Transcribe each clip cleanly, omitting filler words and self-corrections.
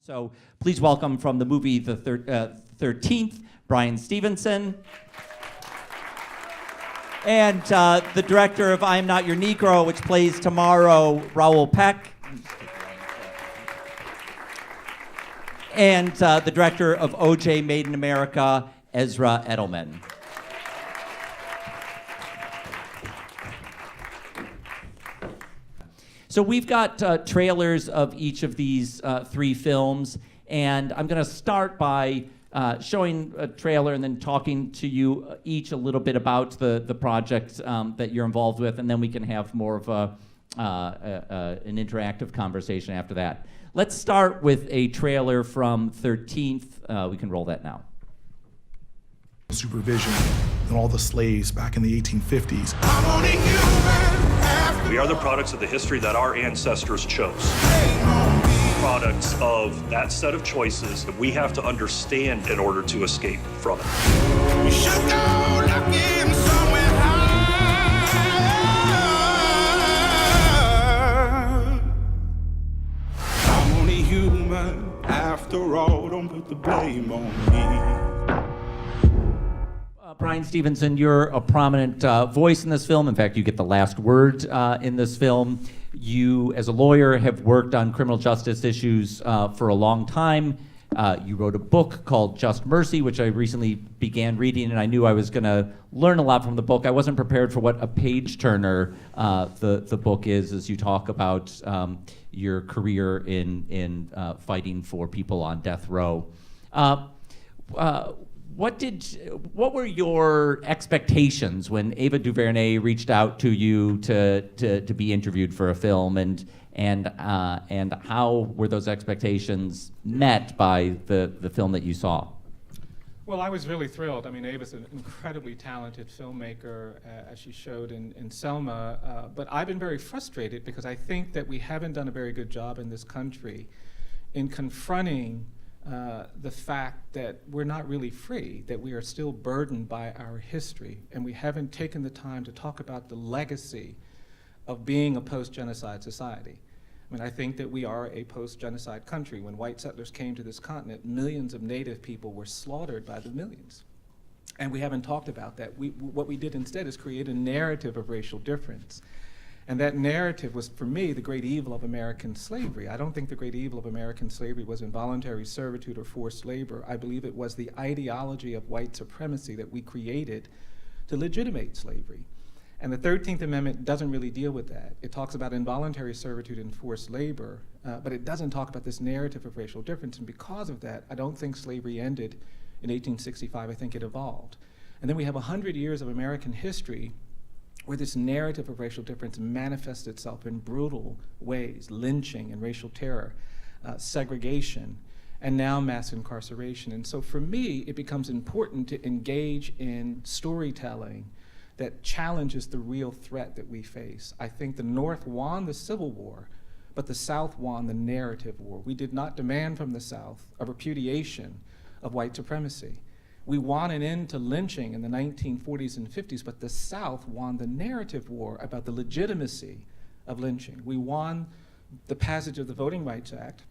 So please welcome from the movie The 13th, Bryan Stevenson. And the director of I Am Not Your Negro, which plays tomorrow, Raoul Peck. And the director of OJ Made in America, Ezra Edelman. So we've got trailers of each of these three films, and I'm going to start by showing a trailer and then talking to you each a little bit about the project that you're involved with, and then we can have more of an interactive conversation after that. Let's start with a trailer from 13th. We can roll that now. Supervision and all the slaves back in the 1850s. We are the products of the history that our ancestors chose. Products of that set of choices that we have to understand in order to escape from it. You should go looking somewhere high. I'm only human after all, don't put the blame on me. Bryan Stevenson, you're a prominent voice in this film. In fact, you get the last word in this film. You, as a lawyer, have worked on criminal justice issues for a long time. You wrote a book called Just Mercy, which I recently began reading, and I knew I was going to learn a lot from the book. I wasn't prepared for what a page-turner the book is, as you talk about your career in fighting for people on death row. What were your expectations when Ava DuVernay reached out to you to be interviewed for a film, and how were those expectations met by the film that you saw? Well, I was really thrilled. I mean, Ava's an incredibly talented filmmaker, as she showed in Selma, but I've been very frustrated because I think that we haven't done a very good job in this country in confronting the fact that we're not really free, that we are still burdened by our history, and we haven't taken the time to talk about the legacy of being a post-genocide society. I mean, I think that we are a post-genocide country. When white settlers came to this continent, millions of native people were slaughtered by the millions. And we haven't talked about that. What we did instead is create a narrative of racial difference. And that narrative was, for me, the great evil of American slavery. I don't think the great evil of American slavery was involuntary servitude or forced labor. I believe it was the ideology of white supremacy that we created to legitimate slavery. And the 13th Amendment doesn't really deal with that. It talks about involuntary servitude and forced labor, but it doesn't talk about this narrative of racial difference. And because of that, I don't think slavery ended in 1865. I think it evolved. And then we have 100 years of American history where this narrative of racial difference manifests itself in brutal ways: lynching and racial terror, segregation, and now mass incarceration. And so for me, it becomes important to engage in storytelling that challenges the real threat that we face. I think the North won the Civil War, but the South won the narrative war. We did not demand from the South a repudiation of white supremacy. We won an end to lynching in the 1940s and 50s, but the South won the narrative war about the legitimacy of lynching. We won the passage of the Voting Rights Act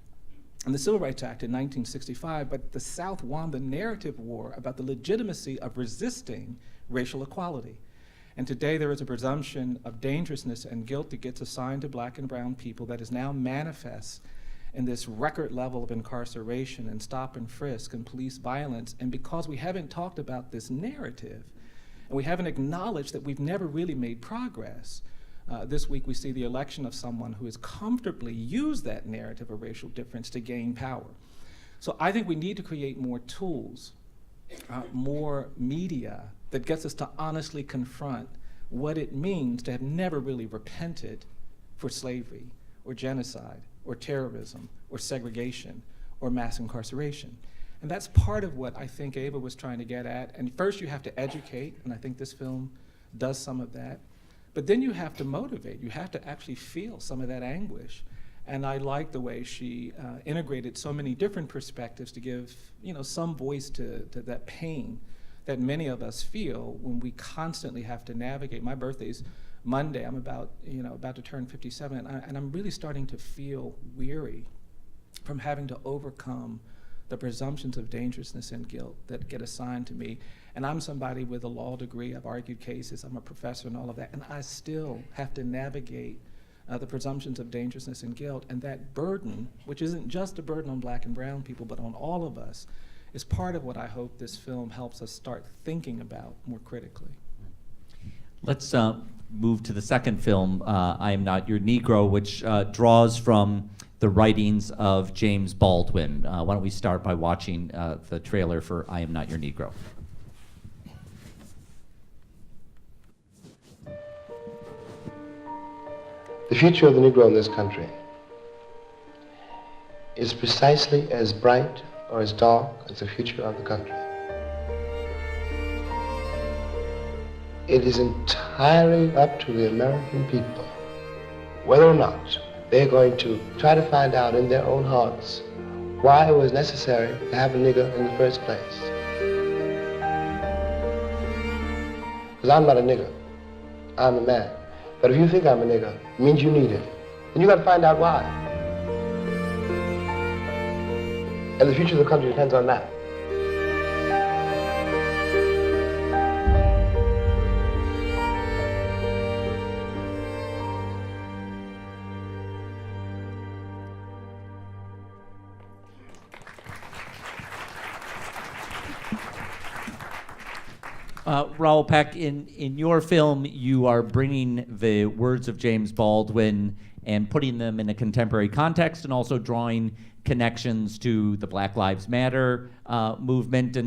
and the Civil Rights Act in 1965, but the South won the narrative war about the legitimacy of resisting racial equality. And today there is a presumption of dangerousness and guilt that gets assigned to black and brown people that is now manifest in this record level of incarceration and stop and frisk and police violence. And because we haven't talked about this narrative, and we haven't acknowledged that we've never really made progress, this week we see the election of someone who has comfortably used that narrative of racial difference to gain power. So I think we need to create more tools, more media that gets us to honestly confront what it means to have never really repented for slavery or genocide or terrorism or segregation or mass incarceration. And that's part of what I think Ava was trying to get at. And first you have to educate, and I think this film does some of that. But then you have to motivate. You have to actually feel some of that anguish. And I like the way she integrated so many different perspectives to give, some voice to that pain that many of us feel when we constantly have to navigate. My birthday's Monday. I'm about to turn 57, and I'm really starting to feel weary from having to overcome the presumptions of dangerousness and guilt that get assigned to me. And I'm somebody with a law degree, I've argued cases, I'm a professor and all of that, and I still have to navigate the presumptions of dangerousness and guilt. And that burden, which isn't just a burden on black and brown people, but on all of us, is part of what I hope this film helps us start thinking about more critically. Let's move to the second film, I Am Not Your Negro, which draws from the writings of James Baldwin. Why don't we start by watching the trailer for I Am Not Your Negro. The future of the Negro in this country is precisely as bright or as dark as the future of the country. It is entirely up to the American people whether or not they're going to try to find out in their own hearts why it was necessary to have a nigger in the first place. Because I'm not a nigger, I'm a man. But if you think I'm a nigger, it means you need it. And you got to find out why. And the future of the country depends on that. Raoul Peck, in your film, you are bringing the words of James Baldwin and putting them in a contemporary context and also drawing connections to the Black Lives Matter movement.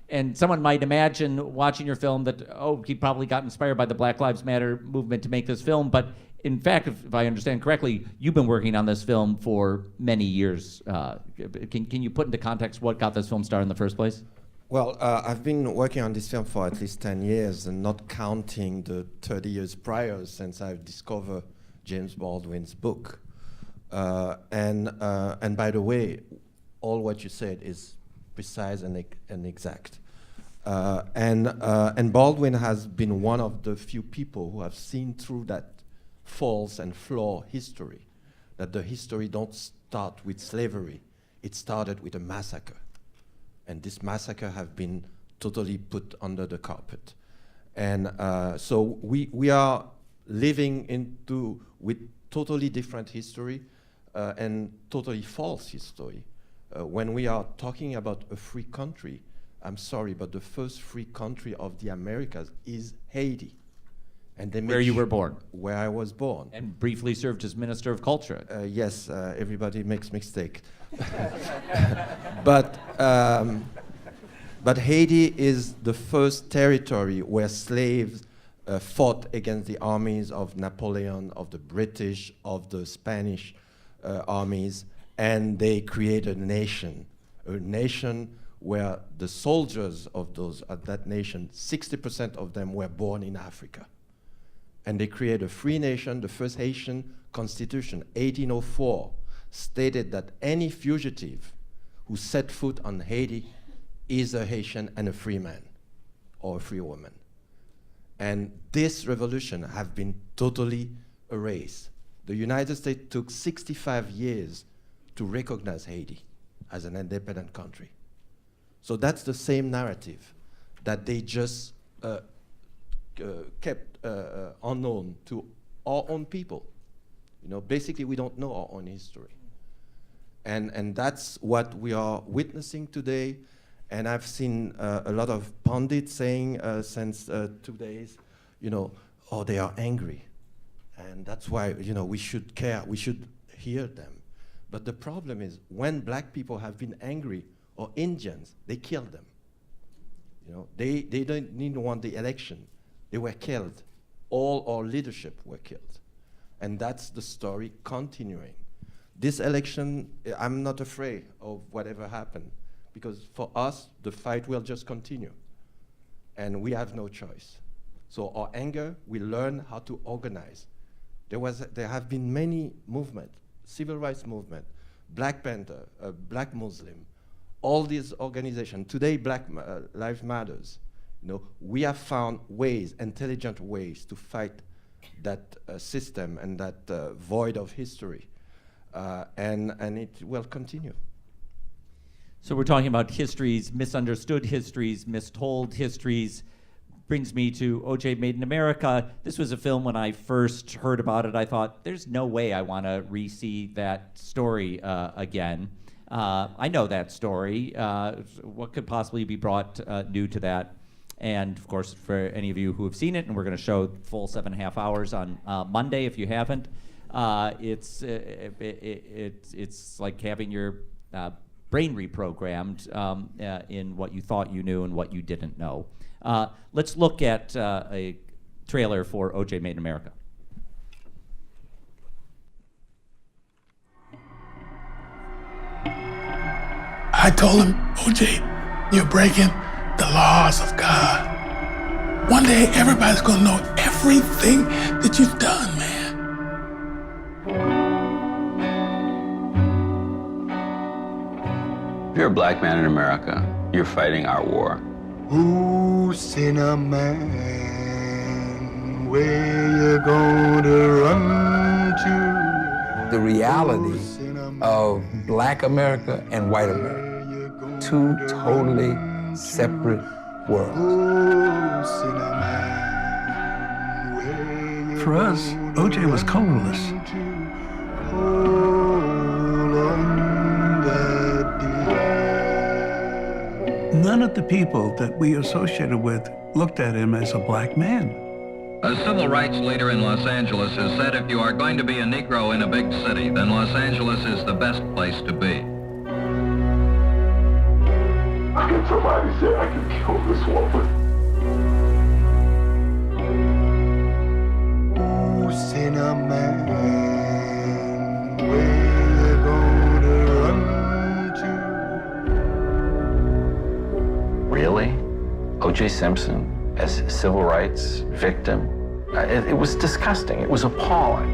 And someone might imagine watching your film that, oh, he probably got inspired by the Black Lives Matter movement to make this film. But in fact, if I understand correctly, you've been working on this film for many years. Can you put into context what got this film started in the first place? Well, I've been working on this film for at least 10 years, and not counting the 30 years prior since I've discovered James Baldwin's book. And by the way, all what you said is precise and exact. And Baldwin has been one of the few people who have seen through that false and flawed history, that the history don't start with slavery, it started with a massacre. And this massacre have been totally put under the carpet. And so we are living with totally different history and totally false history. When we are talking about a free country, I'm sorry, but the first free country of the Americas is Haiti. And they where you were born. Where I was born. And briefly served as Minister of Culture. Yes, everybody makes mistake. But Haiti is the first territory where slaves fought against the armies of Napoleon, of the British, of the Spanish armies, and they created a nation where the soldiers of that nation, 60% of them were born in Africa. And they created a free nation. The first Haitian constitution, 1804, stated that any fugitive who set foot on Haiti is a Haitian and a free man or a free woman. And this revolution have been totally erased. The United States took 65 years to recognize Haiti as an independent country. So that's the same narrative that they just kept unknown to our own people. You know, basically we don't know our own history. And that's what we are witnessing today. And I've seen a lot of pundits saying since 2 days, you know, oh, they are angry. And that's why, you know, we should care, we should hear them. But the problem is when black people have been angry, or Indians, they kill them. You know, they didn't even want the election. They were killed. All our leadership were killed. And that's the story continuing. This election, I'm not afraid of whatever happened, because for us, the fight will just continue. And we have no choice. So our anger, we learn how to organize. There have been many movements, civil rights movement, Black Panther, Black Muslim, all these organizations. Today, Black Lives Matters. You know, we have found ways, intelligent ways, to fight that system and that void of history. and it will continue. So we're talking about histories, misunderstood histories, mistold histories. Brings me to O.J. Made in America. This was a film when I first heard about it, I thought, there's no way I want to re-see that story again. I know that story. What could possibly be brought new to that? And of course, for any of you who have seen it, and we're going to show full 7.5 hours on Monday if you haven't, it's like having your brain reprogrammed in what you thought you knew and what you didn't know. Let's look at a trailer for O.J. Made in America. I told him, O.J., you're breaking the laws of God. One day, everybody's gonna know everything that you've done, man. If you're a black man in America, you're fighting our war. Ooh, sinner man, where you gonna run to? The reality of black America and white America, two totally separate worlds. Ooh, sinner man, For us, O.J. was colorless. None of the people that we associated with looked at him as a black man. A civil rights leader in Los Angeles has said if you are going to be a Negro in a big city, then Los Angeles is the best place to be. How can somebody say I can kill this woman? Ooh, sinner man, where you gonna run to? Really? O.J. Simpson as a civil rights victim? It was disgusting. It was appalling.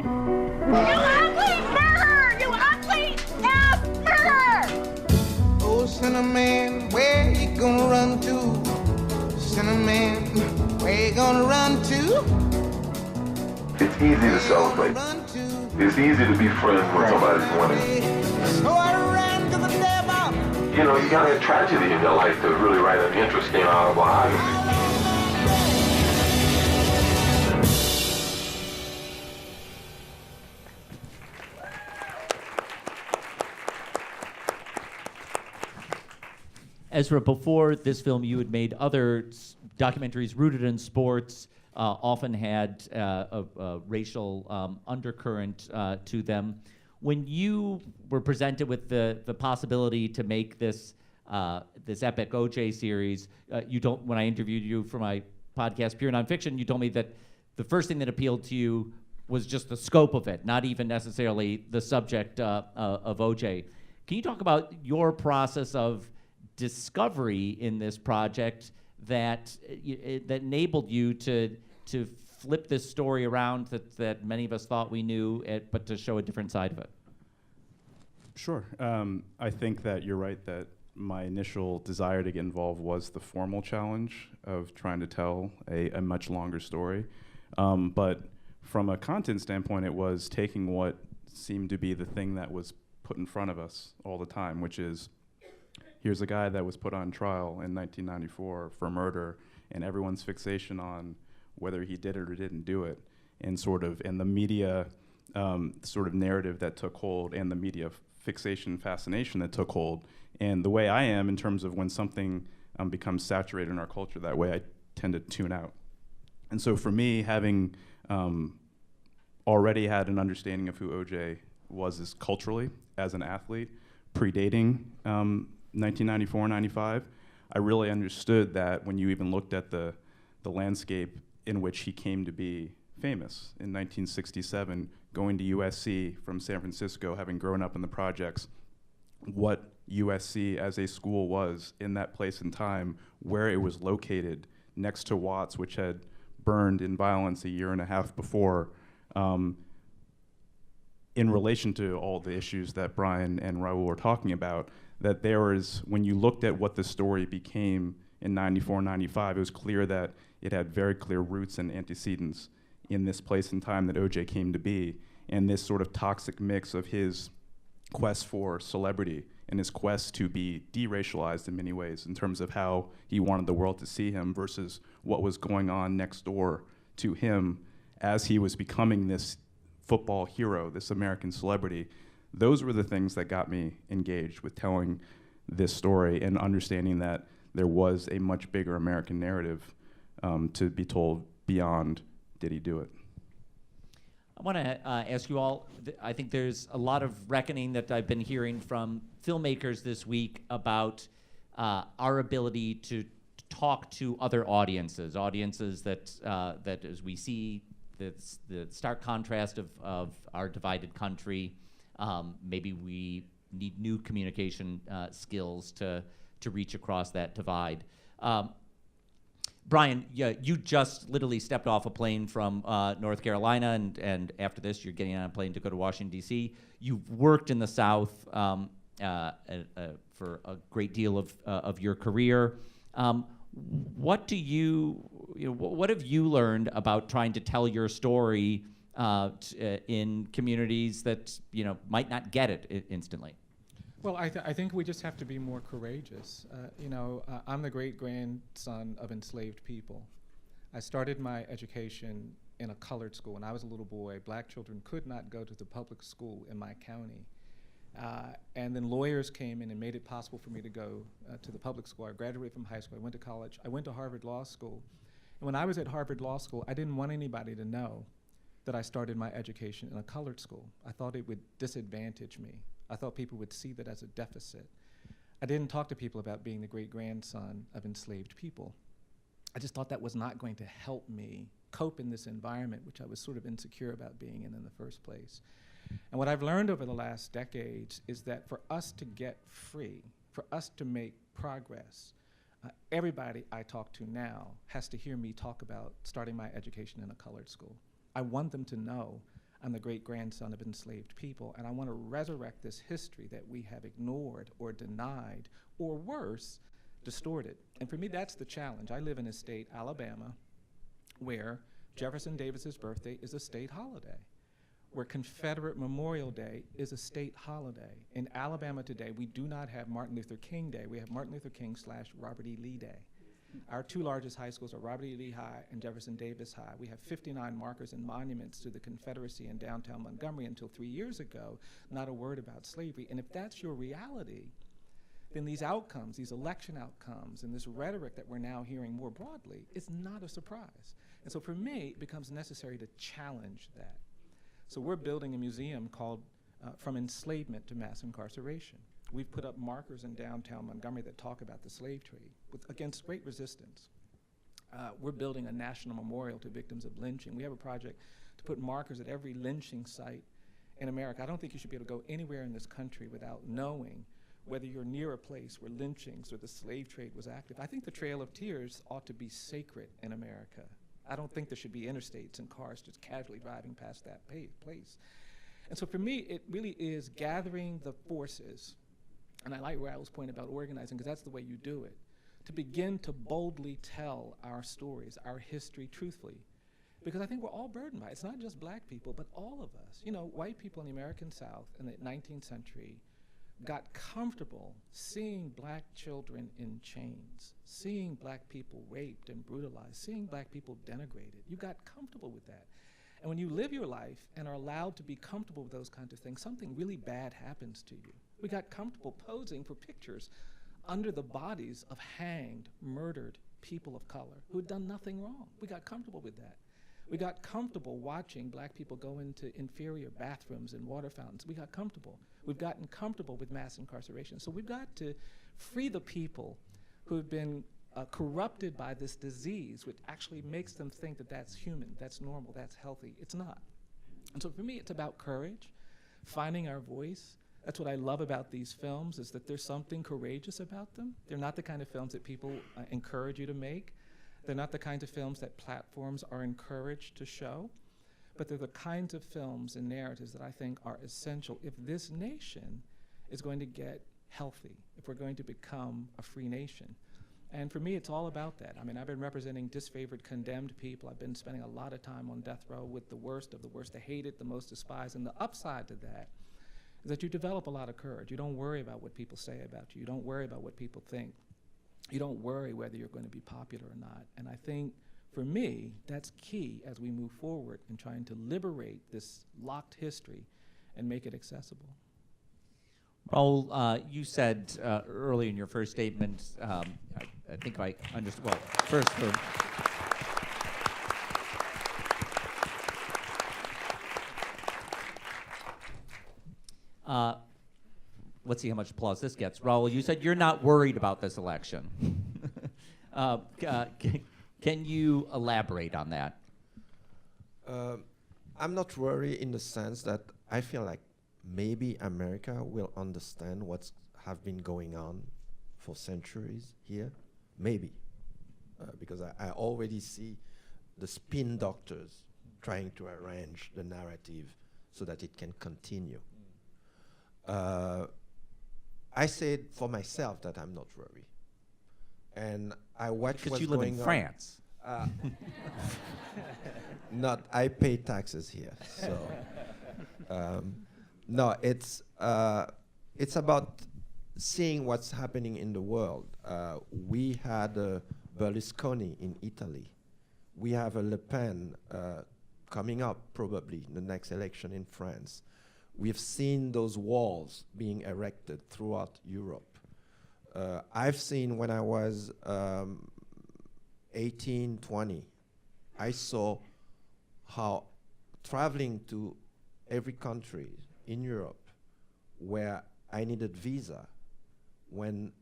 You ugly murderer! You ugly ass murderer! Oh, sinner man, where you gonna run to? Sinner man, where you gonna run to? It's easy to celebrate. It's easy to be friends when somebody's winning. So I ran to the devil. You know, you gotta have tragedy in your life to really write an interesting autobiography. Ezra, before this film, you had made other documentaries rooted in sports, often had a racial undercurrent to them. When you were presented with the possibility to make this this epic O.J. series, when I interviewed you for my podcast, Pure Nonfiction, you told me that the first thing that appealed to you was just the scope of it, not even necessarily the subject of O.J. Can you talk about your process of discovery in this project that enabled you to flip this story around that many of us thought we knew, but to show a different side of it? Sure. I think that you're right that my initial desire to get involved was the formal challenge of trying to tell a much longer story. But from a content standpoint, it was taking what seemed to be the thing that was put in front of us all the time, which is, here's a guy that was put on trial in 1994 for murder, and everyone's fixation on whether he did it or didn't do it, and the media sort of narrative that took hold, and the media fixation, fascination that took hold. And the way I am in terms of when something becomes saturated in our culture that way, I tend to tune out. And so for me, having already had an understanding of who O.J. was as culturally, as an athlete, predating 1994-95, I really understood that when you even looked at the landscape in which he came to be famous in 1967, going to USC from San Francisco, having grown up in the projects, what USC as a school was in that place and time, where it was located next to Watts, which had burned in violence a year and a half before, in relation to all the issues that Bryan and Raoul were talking about, that there was, when you looked at what the story became in 94, 95, it was clear that it had very clear roots and antecedents in this place and time that OJ came to be, and this sort of toxic mix of his quest for celebrity and his quest to be deracialized in many ways in terms of how he wanted the world to see him versus what was going on next door to him as he was becoming this football hero, this American celebrity. Those were the things that got me engaged with telling this story and understanding that there was a much bigger American narrative to be told beyond did he do it. I want to ask you all, I think there's a lot of reckoning that I've been hearing from filmmakers this week about our ability to talk to other audiences that as we see the stark contrast of our divided country, maybe we need new communication skills to reach across that divide. Bryan, you just literally stepped off a plane from North Carolina, and after this, you're getting on a plane to go to Washington, D.C. You've worked in the South for a great deal of your career. What have you learned about trying to tell your story in communities that might not get it instantly? Well, I think we just have to be more courageous. I'm the great-grandson of enslaved people. I started my education in a colored school. When I was a little boy, black children could not go to the public school in my county. And then lawyers came in and made it possible for me to go to the public school. I graduated from high school. I went to college. I went to Harvard Law School. And when I was at Harvard Law School, I didn't want anybody to know that I started my education in a colored school. I thought it would disadvantage me. I thought people would see that as a deficit. I didn't talk to people about being the great-grandson of enslaved people. I just thought that was not going to help me cope in this environment, which I was sort of insecure about being in the first place. And what I've learned over the last decades is that for us to get free, for us to make progress, everybody I talk to now has to hear me talk about starting my education in a colored school. I want them to know I'm the great-grandson of enslaved people, and I want to resurrect this history that we have ignored or denied, or worse, distorted. And for me, that's the challenge. I live in a state, Alabama, where Jefferson Davis's birthday is a state holiday, where Confederate Memorial Day is a state holiday. In Alabama today, we do not have Martin Luther King Day. We have Martin Luther King / Robert E. Lee Day. Our two largest high schools are Robert E. Lee High and Jefferson Davis High. We have 59 markers and monuments to the Confederacy in downtown Montgomery. Until 3 years ago, not a word about slavery. And if that's your reality, then these outcomes, these election outcomes, and this rhetoric that we're now hearing more broadly is not a surprise. And so for me, it becomes necessary to challenge that. So we're building a museum called From Enslavement to Mass Incarceration. We've put up markers in downtown Montgomery that talk about the slave trade against great resistance. We're building a national memorial to victims of lynching. We have a project to put markers at every lynching site in America. I don't think you should be able to go anywhere in this country without knowing whether you're near a place where lynchings or the slave trade was active. I think the Trail of Tears ought to be sacred in America. I don't think there should be interstates and cars just casually driving past that place. And so for me, it really is gathering the forces. And I like Raoul's point about organizing, because that's the way you do it, to begin to boldly tell our stories, our history truthfully. Because I think we're all burdened by it. It's not just black people, but all of us. White people in the American South in the 19th century got comfortable seeing black children in chains, seeing black people raped and brutalized, seeing black people denigrated. You got comfortable with that. And when you live your life and are allowed to be comfortable with those kinds of things, something really bad happens to you. We got comfortable posing for pictures under the bodies of hanged, murdered people of color who had done nothing wrong. We got comfortable with that. We got comfortable watching black people go into inferior bathrooms and water fountains. We got comfortable. We've gotten comfortable with mass incarceration. So we've got to free the people who have been corrupted by this disease, which actually makes them think that that's human, that's normal, that's healthy. It's not. And so for me, it's about courage, finding our voice. That's what I love about these films, is that there's something courageous about them. They're not the kind of films that people encourage you to make. They're not the kinds of films that platforms are encouraged to show, but they're the kinds of films and narratives that I think are essential if this nation is going to get healthy, if we're going to become a free nation. And for me, it's all about that. I mean, I've been representing disfavored, condemned people. I've been spending a lot of time on death row with the worst of the worst, the hated, the most despised. And the upside to that is that you develop a lot of courage. You don't worry about what people say about you. You don't worry about what people think. You don't worry whether you're going to be popular or not. And I think, for me, that's key as we move forward in trying to liberate this locked history and make it accessible. Raoul, you said early in your first statement, I think I understood, well, first for... let's see how much applause this gets. Raoul, you said you're not worried about this election. Can you elaborate on that? I'm not worried in the sense that I feel like maybe America will understand what's have been going on for centuries here. Maybe. Because I already see the spin doctors trying to arrange the narrative so that it can continue. I said for myself that I'm not worried. And I watch because what's you live going in on. France. Not, I pay taxes here, so. No, it's about seeing what's happening in the world. We had Berlusconi in Italy. We have a Le Pen coming up probably in the next election in France. We've seen those walls being erected throughout Europe. I've seen when I was 18, 20, I saw how traveling to every country in Europe where I needed visa, when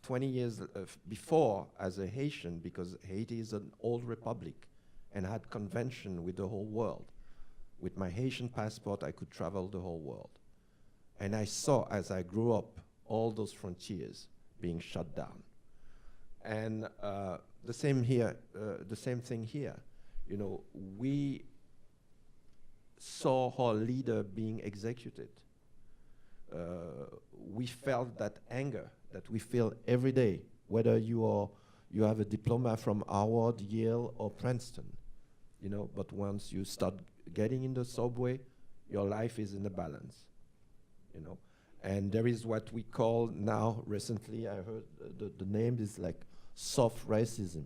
20 years before as a Haitian, because Haiti is an old republic and had convention with the whole world. With my Haitian passport, I could travel the whole world. And I saw, as I grew up, all those frontiers being shut down. And the same here, the same thing here. You know, we saw our leader being executed. We felt that anger that we feel every day, whether you have a diploma from Harvard, Yale, or Princeton. You know, but once you start getting in the subway, your life is in a balance. You know, and there is what we call now, recently I heard the name is like soft racism.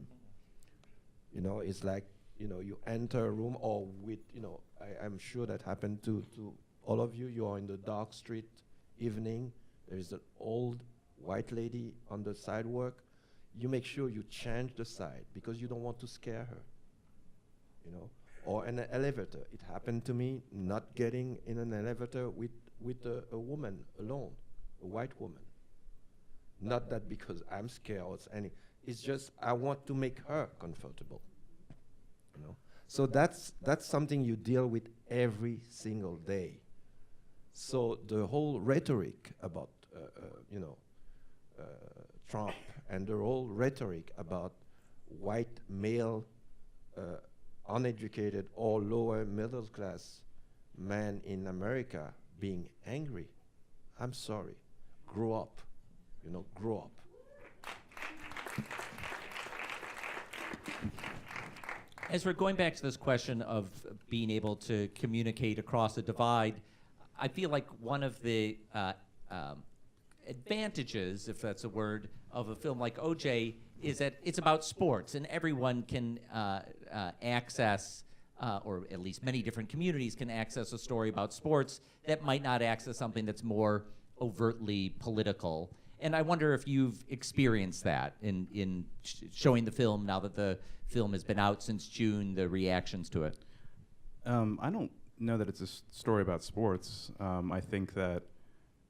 You know, it's like, you know, you enter a room or with, you know, I'm sure that happened to all of you. You are in the dark street evening. There is an old white lady on the sidewalk. You make sure you change the side because you don't want to scare her. You know, or in an elevator. It happened to me not getting in an elevator with a woman alone, a white woman. Not that because I'm scared or it's just I want to make her comfortable. You know, so that's something you deal with every single day. So the whole rhetoric about Trump and the whole rhetoric about white male uneducated or lower middle class men in America being angry, I'm sorry, grow up, you know, grow up. Ezra, going back to this question of being able to communicate across a divide, I feel like one of the advantages, if that's a word, of a film like OJ is that it's about sports, and everyone can access, or at least many different communities can access a story about sports that might not access something that's more overtly political. And I wonder if you've experienced that in showing the film now that the film has been out since June, the reactions to it. I don't know that it's a story about sports. I think that.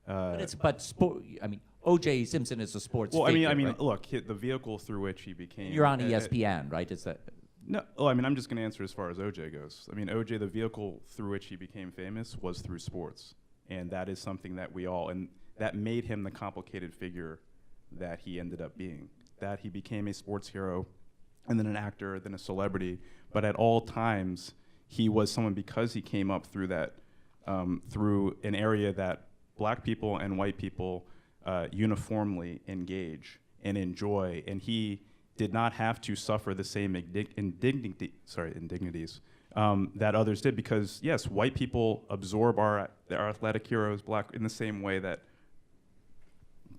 But it's about sport. I mean, O.J. Simpson is a sports figure. Well, I mean, right? Look, the vehicle through which he became. You're on ESPN, right? Is that? No, well, I mean, I'm just going to answer as far as O.J. goes. I mean, O.J., the vehicle through which he became famous was through sports, and that is something that we all, and that made him the complicated figure that he ended up being. That he became a sports hero, and then an actor, then a celebrity, but at all times he was someone because he came up through that, through an area that black people and white people uniformly engage and enjoy, and he did not have to suffer the same indignities that others did, because yes, white people absorb our athletic heroes in the same way that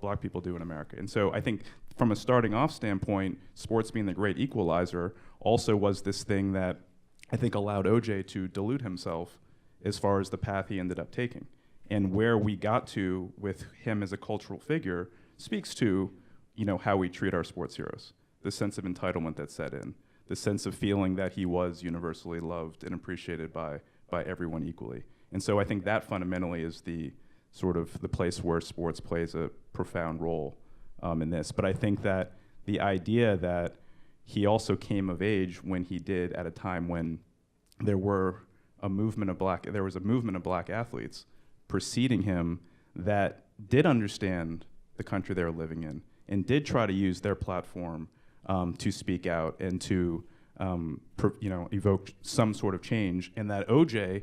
black people do in America. And so I think from a starting off standpoint, sports being the great equalizer also was this thing that I think allowed OJ to dilute himself as far as the path he ended up taking. And where we got to with him as a cultural figure speaks to, how we treat our sports heroes, the sense of entitlement that set in, the sense of feeling that he was universally loved and appreciated by everyone equally. And so I think that fundamentally is the sort of the place where sports plays a profound role in this. But I think that the idea that he also came of age when he did at a time when there was a movement of black athletes preceding him that did understand the country they were living in and did try to use their platform to speak out and to evoke some sort of change. And that OJ,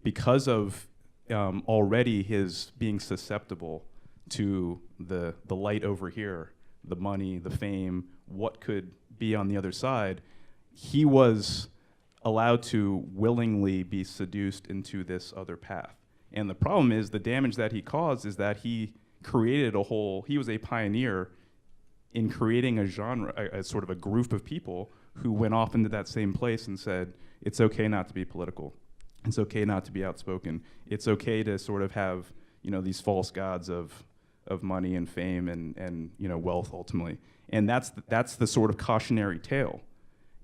because of already his being susceptible to the light over here, the money, the fame, what could be on the other side, he was allowed to willingly be seduced into this other path. And the problem is, the damage that he caused is that he created he was a pioneer in creating a genre, a sort of a group of people who went off into that same place and said, it's okay not to be political. It's okay not to be outspoken. It's okay to sort of have, these false gods of money and fame and wealth ultimately. And that's the sort of cautionary tale.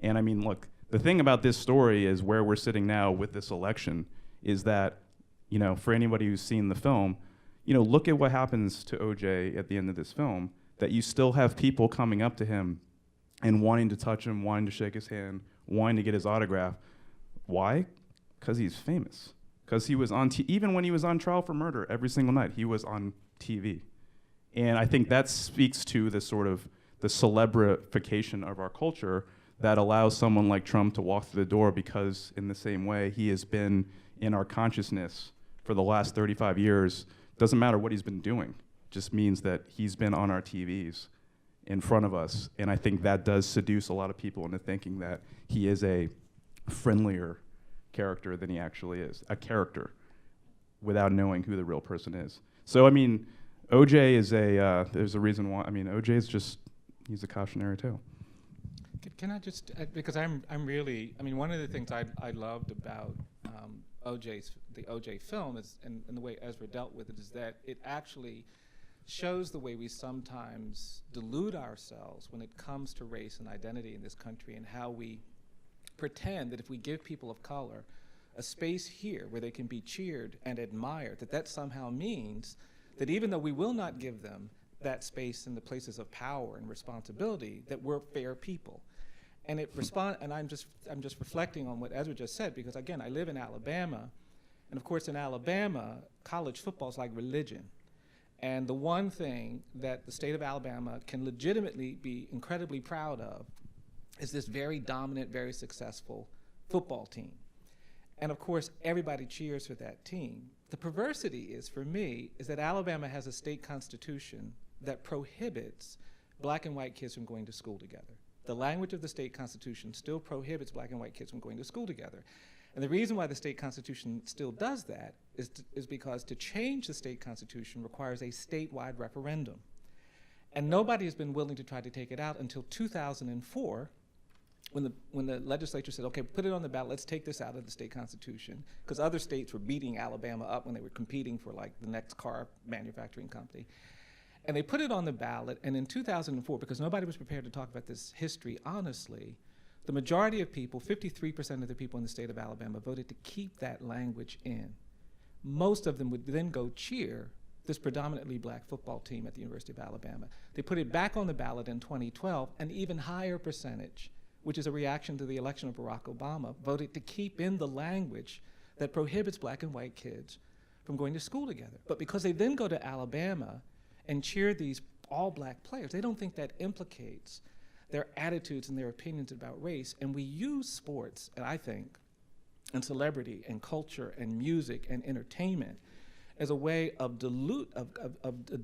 And I mean, look, the thing about this story is where we're sitting now with this election is that, for anybody who's seen the film, look at what happens to OJ at the end of this film, that you still have people coming up to him and wanting to touch him, wanting to shake his hand, wanting to get his autograph. Why? Because he's famous. Because he was on even when he was on trial for murder every single night, he was on TV. And I think that speaks to the sort of the celebrification of our culture that allows someone like Trump to walk through the door, because in the same way he has been in our consciousness for the last 35 years. Doesn't matter what he's been doing, just means that he's been on our TVs in front of us. And I think that does seduce a lot of people into thinking that he is a friendlier character than he actually is, a character, without knowing who the real person is. So I mean, OJ is there's a reason why, OJ is just, he's a cautionary tale. Can I just, because I'm really, one of the things I loved about the OJ film is, and the way Ezra dealt with it, is that it actually shows the way we sometimes delude ourselves when it comes to race and identity in this country, and how we pretend that if we give people of color a space here where they can be cheered and admired, that somehow means that even though we will not give them that space in the places of power and responsibility, that we're fair people. And I'm just reflecting on what Ezra just said, because again, I live in Alabama, and of course in Alabama, college football is like religion. And the one thing that the state of Alabama can legitimately be incredibly proud of is this very dominant, very successful football team. And of course, everybody cheers for that team. The perversity is, for me, is that Alabama has a state constitution that prohibits black and white kids from going to school together. The language of the state constitution still prohibits black and white kids from going to school together. And the reason why the state constitution still does that is because to change the state constitution requires a statewide referendum. And nobody has been willing to try to take it out until 2004, when the legislature said, okay, put it on the ballot, let's take this out of the state constitution, because other states were beating Alabama up when they were competing for like the next car manufacturing company. And they put it on the ballot, and in 2004, because nobody was prepared to talk about this history honestly, the majority of people, 53% of the people in the state of Alabama, voted to keep that language in. Most of them would then go cheer this predominantly black football team at the University of Alabama. They put it back on the ballot in 2012, an even higher percentage, which is a reaction to the election of Barack Obama, voted to keep in the language that prohibits black and white kids from going to school together. But because they then go to Alabama and cheer these all black players, they don't think that implicates their attitudes and their opinions about race. And we use sports, and I think, and celebrity and culture and music and entertainment as a way of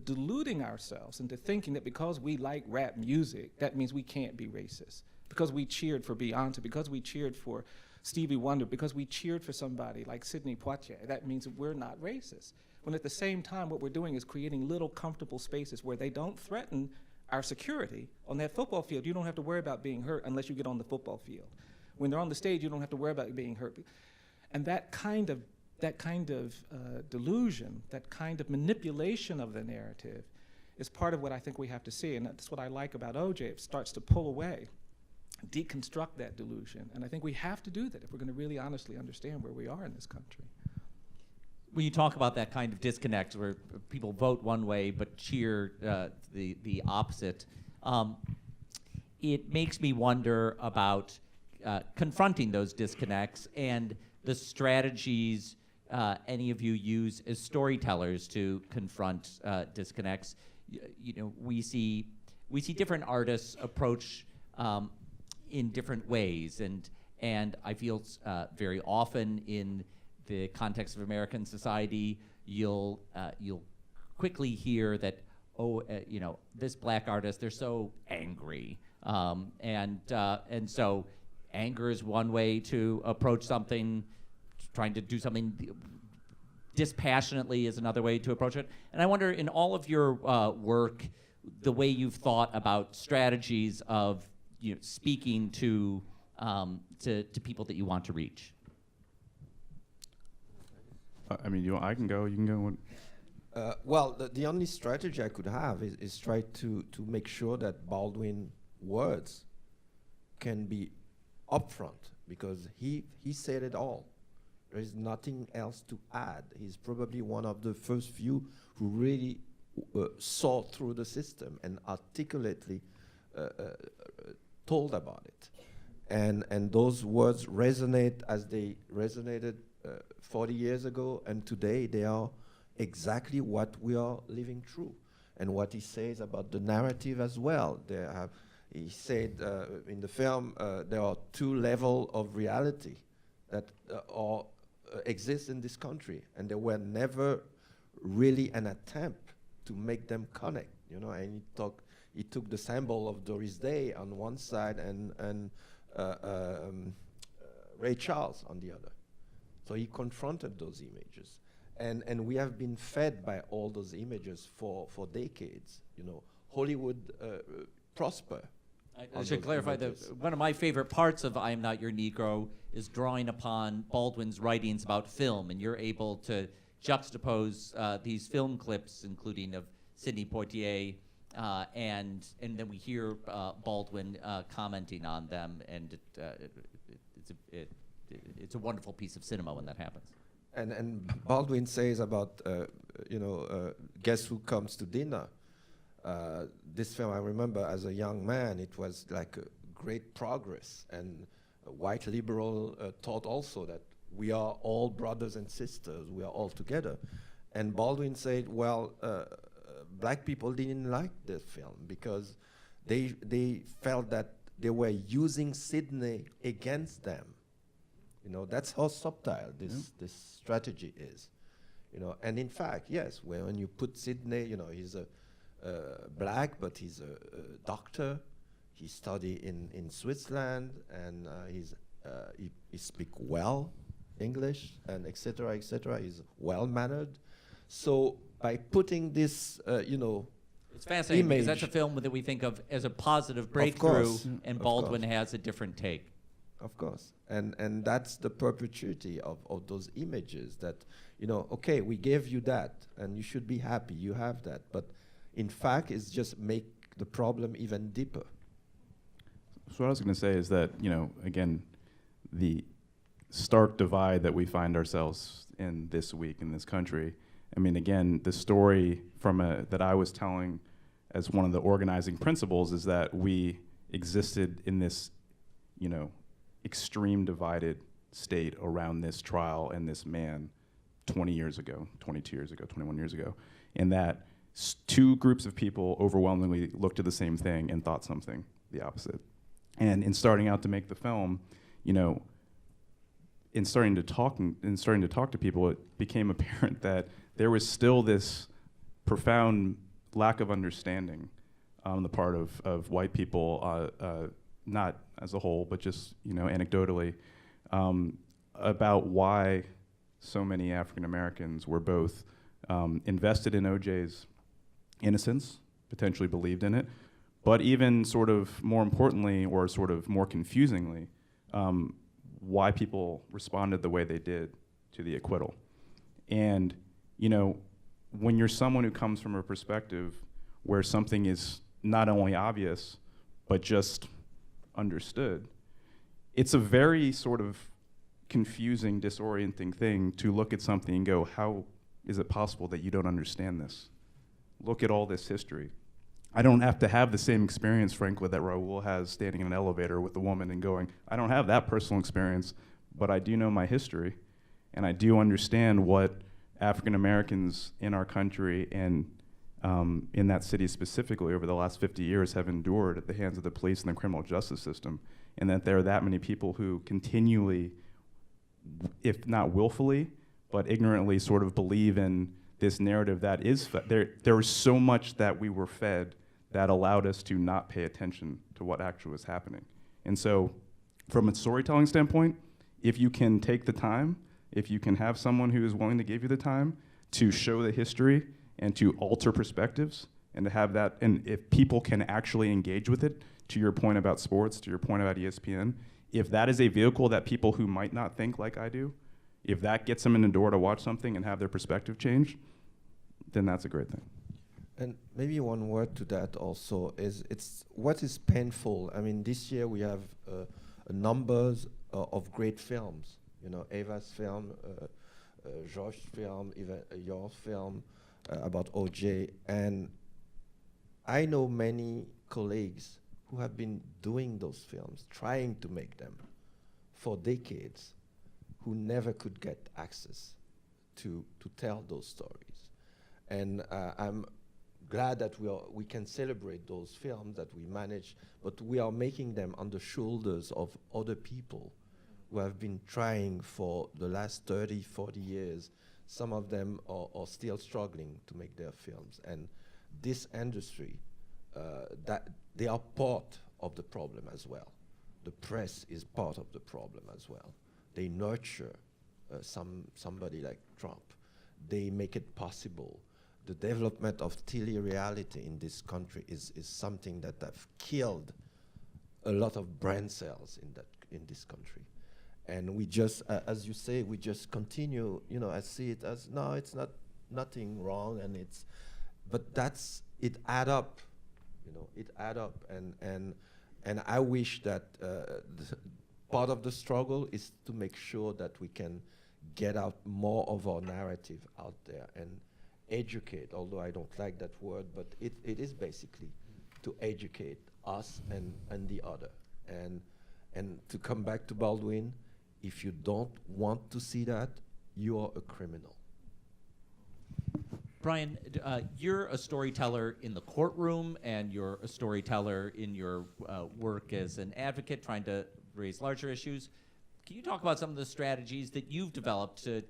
deluding ourselves into thinking that because we like rap music, that means we can't be racist. Because we cheered for Beyonce, because we cheered for Stevie Wonder, because we cheered for somebody like Sidney Poitier, that means that we're not racist. When at the same time, what we're doing is creating little comfortable spaces where they don't threaten our security. On that football field, you don't have to worry about being hurt unless you get on the football field. When they're on the stage, you don't have to worry about being hurt. And that kind of delusion, that kind of manipulation of the narrative is part of what I think we have to see. And that's what I like about OJ. It starts to pull away, deconstruct that delusion. And I think we have to do that if we're going to really honestly understand where we are in this country. When you talk about that kind of disconnect where people vote one way but cheer the opposite, it makes me wonder about confronting those disconnects and the strategies any of you use as storytellers to confront disconnects. You know, we see different artists approach in different ways, and I feel very often in the context of American society, you'll quickly hear that, you know, this black artist, they're so angry, and so anger is one way to approach something. Trying to do something dispassionately is another way to approach it. And I wonder, in all of your work, the way you've thought about strategies of, you know, speaking to people that you want to reach. I mean, I can go. You can go. Well, the only strategy I could have is try to make sure that Baldwin's words can be upfront, because he said it all. There is nothing else to add. He's probably one of the first few who really saw through the system and articulately told about it. And those words resonate as they resonated 40 years ago, and today they are exactly what we are living through. And what he says about the narrative as well. He said in the film, there are two levels of reality that exist in this country, and there were never really an attempt to make them connect. You know, and he took the symbol of Doris Day on one side and Ray Charles on the other. So he confronted those images, and we have been fed by all those images for decades. You know, Hollywood prosper. I should clarify that one of my favorite parts of I Am Not Your Negro is drawing upon Baldwin's writings about film, and you're able to juxtapose these film clips, including of Sidney Poitier, and then we hear Baldwin commenting on them, and it's a wonderful piece of cinema when that happens. And Baldwin says about Guess Who Comes to Dinner. This film, I remember as a young man, it was like a great progress, and white liberal thought also that we are all brothers and sisters, we are all together. And Baldwin said, well, black people didn't like the film because they felt that they were using Sydney against them. You know, that's how subtle this strategy is. You know, and in fact, yes, when you put Sydney, you know, he's a black, but he's a doctor. He studied in Switzerland, and he speaks well English, and et cetera, et cetera. He's well-mannered. So by putting this, it's fascinating because that's a film that we think of as a positive breakthrough, and Baldwin has a different take. Of course, and that's the perpetuity of those images that, you know, okay, we gave you that, and you should be happy, you have that, but in fact, it's just make the problem even deeper. So what I was going to say is that, you know, again, the stark divide that we find ourselves in this week in this country. I mean, again, the story that I was telling as one of the organizing principles is that we existed in this, you know, extreme divided state around this trial and this man 20 years ago, 22 years ago, 21 years ago, and that two groups of people overwhelmingly looked at the same thing and thought something the opposite. And in starting out to make the film, you know, in starting to talk to people, it became apparent that there was still this profound lack of understanding on the part of white people, not as a whole, but just anecdotally, about why so many African Americans were both invested in OJ's innocence, potentially believed in it, but even sort of more importantly, or sort of more confusingly, why people responded the way they did to the acquittal. And when you're someone who comes from a perspective where something is not only obvious, but just understood, it's a very sort of confusing, disorienting thing to look at something and go, how is it possible that you don't understand this? Look at all this history. I don't have to have the same experience, frankly, that Raoul has standing in an elevator with a woman and going, I don't have that personal experience, but I do know my history, and I do understand what African Americans in our country and in that city specifically over the last 50 years have endured at the hands of the police and the criminal justice system, and that there are that many people who continually, if not willfully, but ignorantly sort of believe in this narrative that is there was so much that we were fed that allowed us to not pay attention to what actually was happening. And so from a storytelling standpoint, if you can take the time, if you can have someone who is willing to give you the time to show the history and to alter perspectives and to have that, and if people can actually engage with it, to your point about sports, to your point about ESPN, if that is a vehicle that people who might not think like I do, if that gets them in the door to watch something and have their perspective change, then that's a great thing. And maybe one word to that also is it's what is painful. I mean, this year we have numbers of great films. Eva's film, Josh's film, even your film about OJ. And I know many colleagues who have been doing those films, trying to make them for decades, who never could get access to tell those stories. And I'm glad that we can celebrate those films that we manage, but we are making them on the shoulders of other people who have been trying for the last 30, 40 years. Some of them are still struggling to make their films. And this industry, that they are part of the problem as well. The press is part of the problem as well. They nurture somebody like Trump. They make it possible. The development of tele-reality in this country is something that have killed a lot of brain cells in this country. And we just, as you say, we just continue, I see it as, no, it's nothing wrong, but it add up, it add up. And I wish that part of the struggle is to make sure that we can get out more of our narrative out there and educate, although I don't like that word, but it is basically to educate us and the other. And to come back to Baldwin, if you don't want to see that, you are a criminal. Bryan, you're a storyteller in the courtroom, and you're a storyteller in your work as an advocate trying to raise larger issues. Can you talk about some of the strategies that you've developed to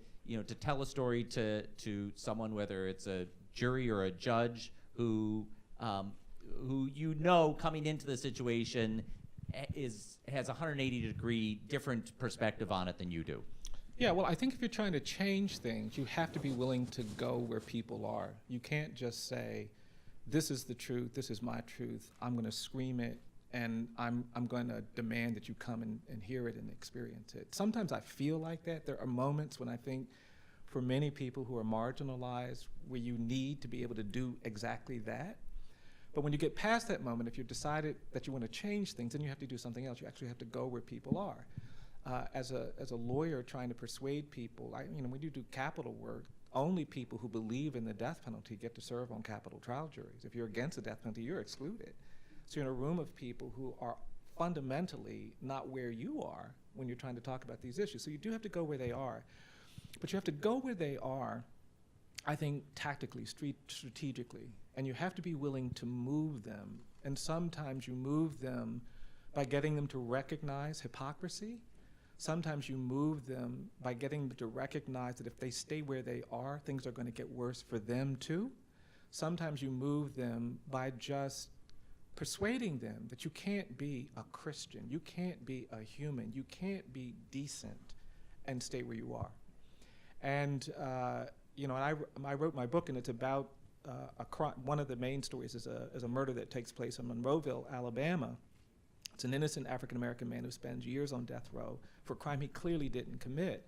tell a story to someone, whether it's a jury or a judge, who coming into the situation has a 180-degree different perspective on it than you do? Yeah, well, I think if you're trying to change things, you have to be willing to go where people are. You can't just say, this is the truth, this is my truth, I'm going to scream it, and I'm going to demand that you come and hear it and experience it. Sometimes I feel like that. There are moments when I think for many people who are marginalized where you need to be able to do exactly that. But when you get past that moment, if you've decided that you want to change things, then you have to do something else. You actually have to go where people are. As a lawyer trying to persuade people, when you do capital work, only people who believe in the death penalty get to serve on capital trial juries. If you're against the death penalty, you're excluded. So you're in a room of people who are fundamentally not where you are when you're trying to talk about these issues. So you do have to go where they are. But you have to go where they are, I think, tactically, strategically. And you have to be willing to move them. And sometimes you move them by getting them to recognize hypocrisy. Sometimes you move them by getting them to recognize that if they stay where they are, things are going to get worse for them too. Sometimes you move them by just persuading them that you can't be a Christian, you can't be a human, you can't be decent and stay where you are. And you know, I wrote my book, and it's about a crime. One of the main stories is a murder that takes place in Monroeville, Alabama. It's an innocent African-American man who spends years on death row for a crime he clearly didn't commit.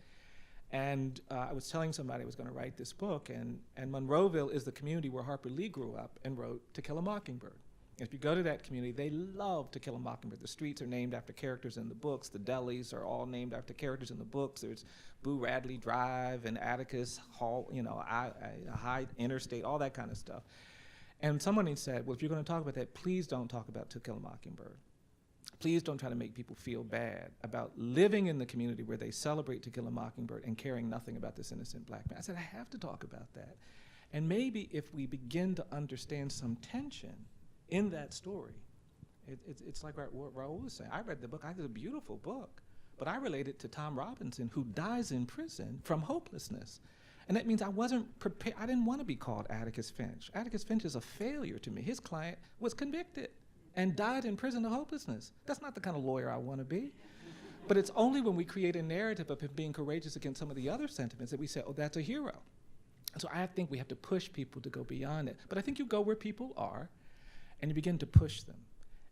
And I was telling somebody I was going to write this book, and Monroeville is the community where Harper Lee grew up and wrote To Kill a Mockingbird. If you go to that community, they love To Kill a Mockingbird. The streets are named after characters in the books. The delis are all named after characters in the books. There's Boo Radley Drive and Atticus Hall, you know, High Interstate, all that kind of stuff. And someone had said, well, if you're going to talk about that, please don't talk about To Kill a Mockingbird. Please don't try to make people feel bad about living in the community where they celebrate To Kill a Mockingbird and caring nothing about this innocent black man. I said, I have to talk about that. And maybe if we begin to understand some tension in that story, it's like what Raoul was saying. I read the book, I think it's a beautiful book, but I relate it to Thom Robinson, who dies in prison from hopelessness. And that means I wasn't prepared, I didn't want to be called Atticus Finch. Atticus Finch is a failure to me. His client was convicted and died in prison of hopelessness. That's not the kind of lawyer I want to be. But it's only when we create a narrative of him being courageous against some of the other sentiments that we say, oh, that's a hero. And so I think we have to push people to go beyond it. But I think you go where people are, and you begin to push them.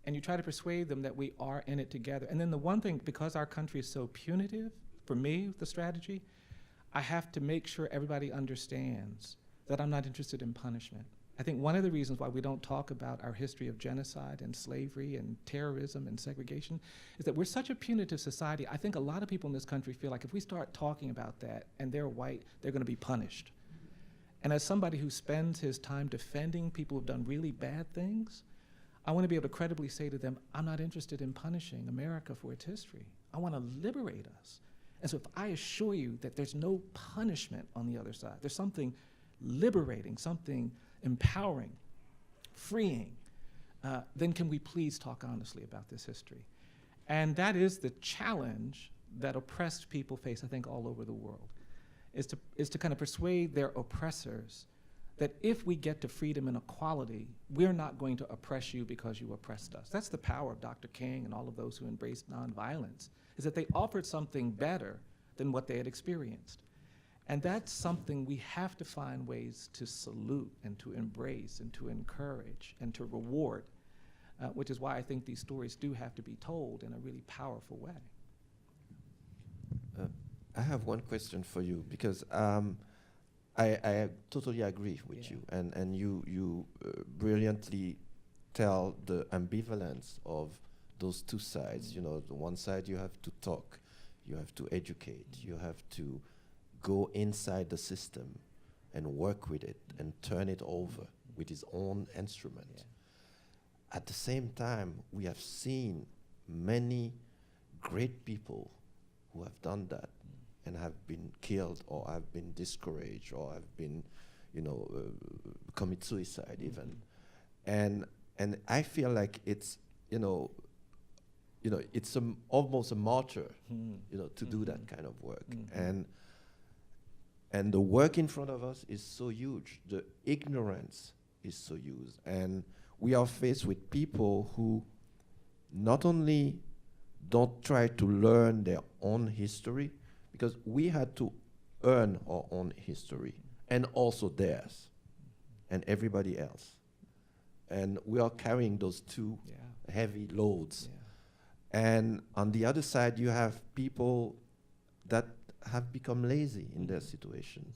And you try to persuade them that we are in it together. And then the one thing, because our country is so punitive, for me, the strategy, I have to make sure everybody understands that I'm not interested in punishment. I think one of the reasons why we don't talk about our history of genocide and slavery and terrorism and segregation is that we're such a punitive society. I think a lot of people in this country feel like if we start talking about that and they're white, they're going to be punished. And as somebody who spends his time defending people who've done really bad things, I want to be able to credibly say to them, I'm not interested in punishing America for its history. I want to liberate us. And so if I assure you that there's no punishment on the other side, there's something liberating, something empowering, freeing, then can we please talk honestly about this history? And that is the challenge that oppressed people face, I think, all over the world, is to kind of persuade their oppressors that if we get to freedom and equality, we're not going to oppress you because you oppressed us. That's the power of Dr. King and all of those who embraced nonviolence, is that they offered something better than what they had experienced. And that's something we have to find ways to salute and to embrace and to encourage and to reward, which is why I think these stories do have to be told in a really powerful way. I have one question for you, because I totally agree with you, and you brilliantly tell the ambivalence of those two sides. You know, the one side you have to talk, you have to educate, you have to go inside the system and work with it and turn it over with his own instrument. Yeah. At the same time, we have seen many great people who have done that and have been killed or have been discouraged or have been, you know, commit suicide even. And I feel like it's, you know, it's almost a martyr, you know, to do that kind of work. And the work in front of us is so huge. The ignorance is so huge. And we are faced with people who not only don't try to learn their own history, because we had to earn our own history, and also theirs, and everybody else. And we are carrying those two heavy loads. And on the other side, you have people that have become lazy in their situations.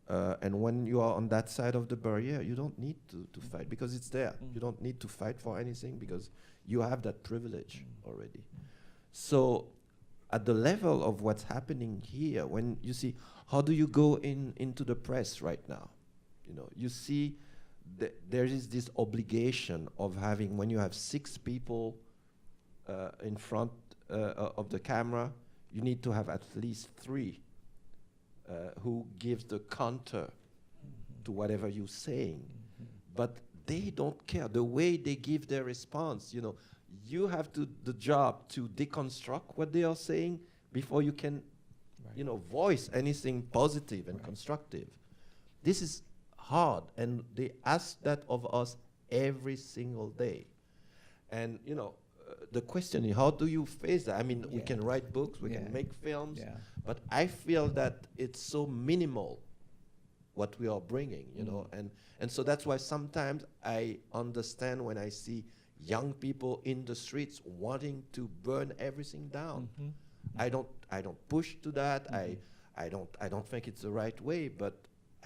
And when you are on that side of the barrier, you don't need to fight, because it's there. You don't need to fight for anything, because you have that privilege already. So at the level of what's happening here, when you see, how do you go into the press right now? You know, you see there is this obligation of having, when you have 6 people in front of the camera, you need to have at least 3 who gives the counter to whatever you're saying. But they don't care the way they give their response. You know, you have the job to deconstruct what they are saying, before you can, voice anything positive and constructive. This is hard, and they ask that of us every single day. And the question is, how do you face that? I mean, we can write books, we can make films, but I feel that it's so minimal what we are bringing, and so that's why sometimes I understand when I see young people in the streets wanting to burn everything down. I don't push to that. I don't think it's the right way, but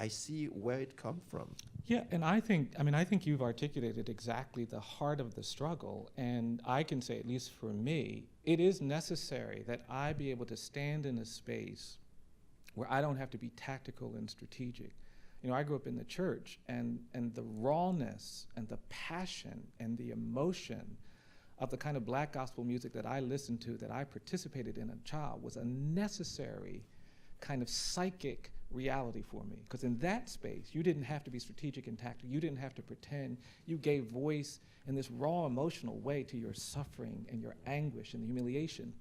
I see where it comes from. Yeah, and I think you've articulated exactly the heart of the struggle, and I can say, at least for me, it is necessary that I be able to stand in a space where I don't have to be tactical and strategic. I grew up in the church, and the rawness and the passion and the emotion of the kind of black gospel music that I listened to, that I participated in as a child, was a necessary kind of psychic reality for me. Because in that space, you didn't have to be strategic and tactical. You didn't have to pretend. You gave voice in this raw emotional way to your suffering and your anguish and the humiliation.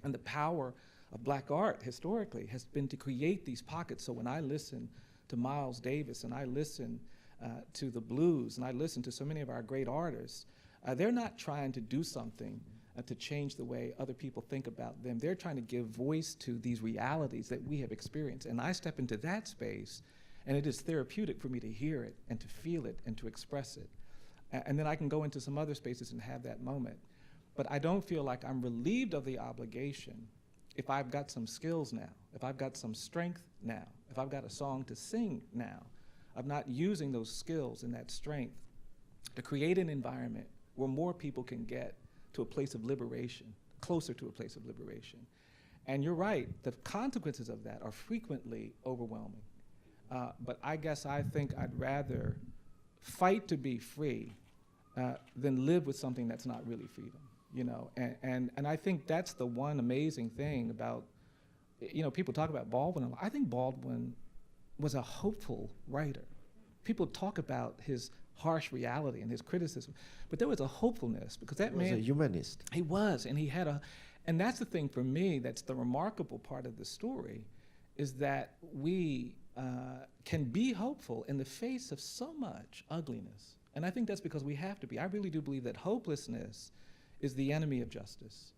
And the power of black art historically has been to create these pockets. So when I listen to Miles Davis and I listen to the blues and I listen to so many of our great artists, they're not trying to do something to change the way other people think about them. They're trying to give voice to these realities that we have experienced. And I step into that space, and it is therapeutic for me to hear it and to feel it and to express it. And then I can go into some other spaces and have that moment. But I don't feel like I'm relieved of the obligation if I've got some skills now, if I've got some strength now, if I've got a song to sing now, of not using those skills and that strength to create an environment where more people can get to a place of liberation, closer to a place of liberation. And you're right, the consequences of that are frequently overwhelming. But I guess I think I'd rather fight to be free than live with something that's not really freedom, And I think that's the one amazing thing about, people talk about Baldwin. I think Baldwin was a hopeful writer. People talk about his harsh reality and his criticism, but there was a hopefulness because that man was a humanist. He was, and he had and that's the thing for me. That's the remarkable part of the story, is that we can be hopeful in the face of so much ugliness, and I think that's because we have to be. I really do believe that hopelessness is the enemy of justice,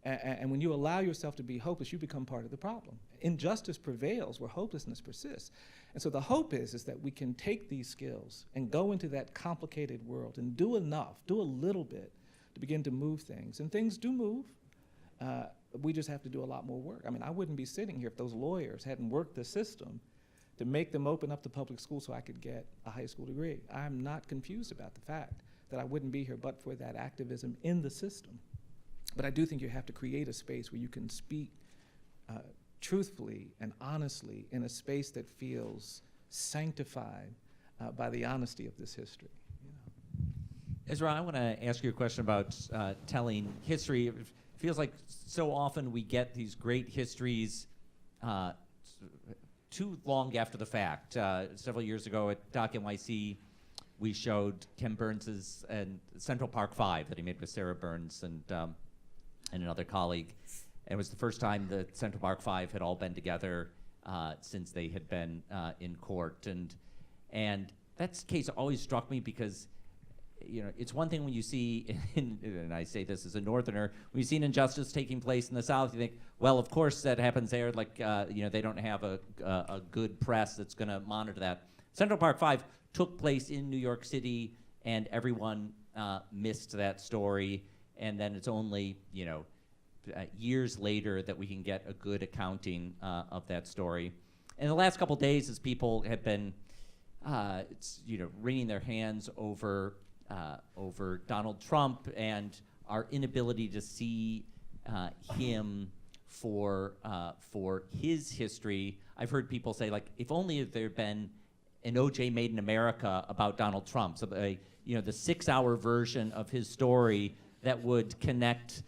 and when you allow yourself to be hopeless, you become part of the problem. Injustice prevails where hopelessness persists. And so the hope is that we can take these skills and go into that complicated world and do enough, do a little bit to begin to move things. And things do move. We just have to do a lot more work. I mean, I wouldn't be sitting here if those lawyers hadn't worked the system to make them open up the public school so I could get a high school degree. I'm not confused about the fact that I wouldn't be here but for that activism in the system. But I do think you have to create a space where you can speak truthfully and honestly in a space that feels sanctified by the honesty of this history. Ezra, I want to ask you a question about telling history. It feels like so often we get these great histories too long after the fact. Several years ago at Doc NYC, we showed Ken Burns's and Central Park 5 that he made with Sarah Burns and another colleague. And it was the first time that Central Park 5 had all been together since they had been in court. And that case always struck me because, it's one thing when you see, and I say this as a Northerner, when you see an injustice taking place in the South, you think, well, of course that happens there. Like, they don't have a good press that's going to monitor that. Central Park 5 took place in New York City, and everyone missed that story. And then it's only, years later that we can get a good accounting of that story. In the last couple days, as people have been, wringing their hands over Donald Trump and our inability to see him for his history, I've heard people say, like, if only there had been an O.J. Made in America about Donald Trump, so the 6-hour version of his story that would connect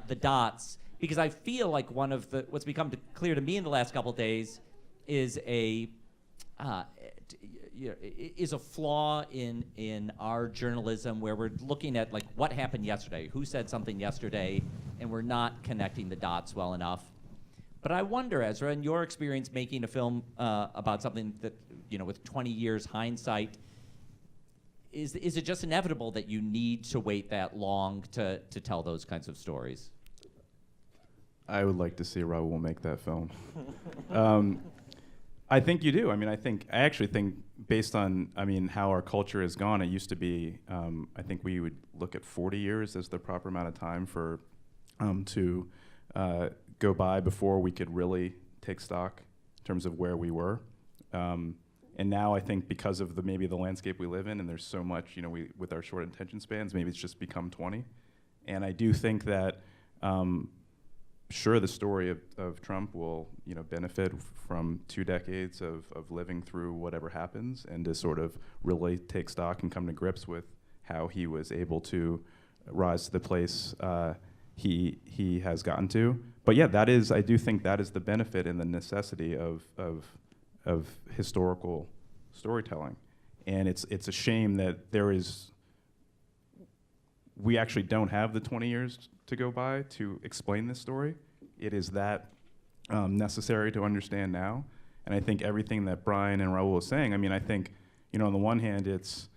the dots, because I feel like one of what's become clear to me in the last couple of days is a flaw in our journalism, where we're looking at like what happened yesterday, who said something yesterday, and we're not connecting the dots well enough. But I wonder, Ezra, in your experience making a film about something that, with 20 years hindsight, is it just inevitable that you need to wait that long to tell those kinds of stories? I would like to see Raoul make that film. I think you do. I actually think based on, how our culture has gone, it used to be, I think we would look at 40 years as the proper amount of time for, to go by before we could really take stock in terms of where we were. And now I think because of maybe the landscape we live in, and there's so much, with our short attention spans, maybe it's just become 20. And I do think that, sure, the story of Trump will, benefit from 2 decades of living through whatever happens, and to sort of really take stock and come to grips with how he was able to rise to the place he has gotten to. But yeah, I do think that is the benefit and the necessity of historical storytelling. And it's a shame that we actually don't have the 20 years to go by to explain this story. It is that necessary to understand now. And I think everything that Bryan and Raoul is saying, I think, on the one hand, it's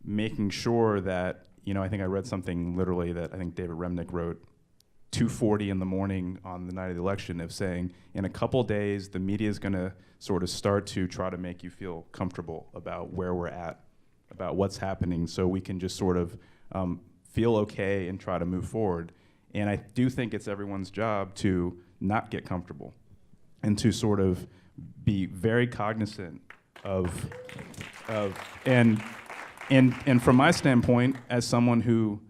making sure that, I think I read something literally that I think David Remnick wrote 2:40 in the morning on the night of the election, of saying, in a couple days, the media is going to sort of start to try to make you feel comfortable about where we're at, about what's happening, so we can just sort of feel okay and try to move forward. And I do think it's everyone's job to not get comfortable and to sort of be very cognizant and from my standpoint, as someone who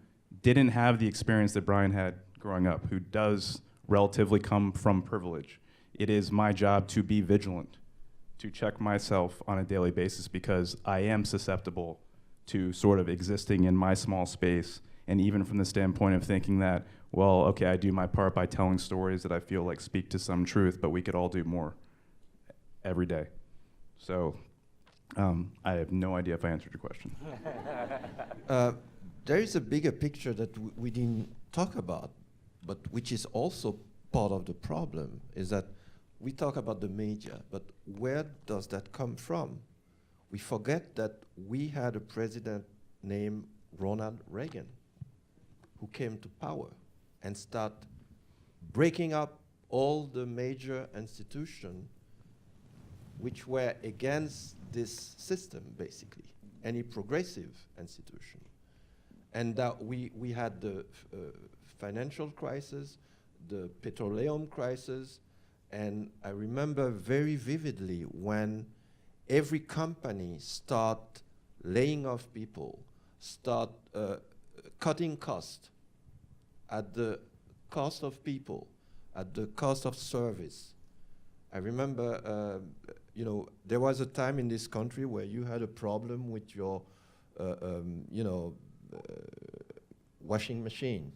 didn't have the experience that Bryan had growing up, who does relatively come from privilege, it is my job to be vigilant, to check myself on a daily basis, because I am susceptible to sort of existing in my small space. And even from the standpoint of thinking that, well, okay, I do my part by telling stories that I feel like speak to some truth, but we could all do more every day. So I have no idea if I answered your question. There is a bigger picture that we didn't talk about, but which is also part of the problem, is that we talk about the media, but where does that come from? We forget that we had a president named Ronald Reagan, who came to power and start breaking up all the major institutions which were against this system, basically, any progressive institution. And we had the financial crisis, the petroleum crisis, and I remember very vividly when every company start laying off people, start cutting costs at the cost of people, at the cost of service. I remember, there was a time in this country where you had a problem with your, washing machine.